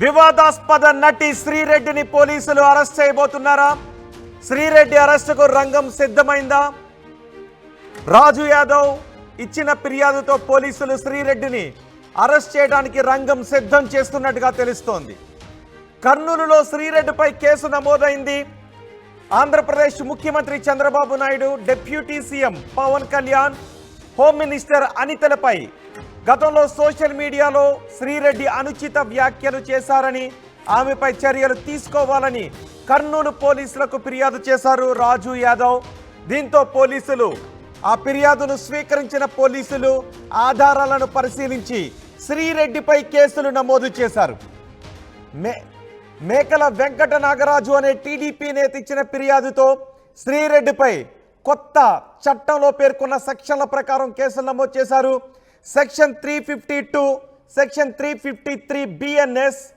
వివాదాస్పద నటి శ్రీరెడ్డిని పోలీసులు అరెస్ట్ చేయబోతున్నారా? శ్రీరెడ్డి అరెస్టుకు రంగం సిద్ధమైందా? రాజు యాదవ్ ఇచ్చిన ఫిర్యాదుతో పోలీసులు శ్రీరెడ్డిని అరెస్ట్ చేయడానికి రంగం సిద్ధం చేస్తున్నట్టుగా తెలుస్తోంది. కర్నూలులో శ్రీరెడ్డిపై కేసు నమోదైంది. ఆంధ్రప్రదేశ్ ముఖ్యమంత్రి Chandrababu Naidu, deputy CM Pawan Kalyan, home minister అనితలపై గతంలో సోషల్ మీడియాలో శ్రీరెడ్డి అనుచిత వ్యాఖ్యలు చేశారని, ఆమెపై చర్యలు తీసుకోవాలని కర్నూలు పోలీసులకు ఫిర్యాదు చేశారు రాజు యాదవ్. దీంతో పోలీసులు ఆ ఫిర్యాదును స్వీకరించిన పోలీసులు ఆధారాలను పరిశీలించి శ్రీరెడ్డిపై కేసులు నమోదు చేశారు. మేకల వెంకట నాగరాజు అనే టీడీపీ నేత ఇచ్చిన ఫిర్యాదుతో శ్రీరెడ్డిపై కొత్త చట్టంలో పేర్కొన్న సెక్షన్ల ప్రకారం కేసులు నమోదు చేశారు. Section 352, section 353 BNS,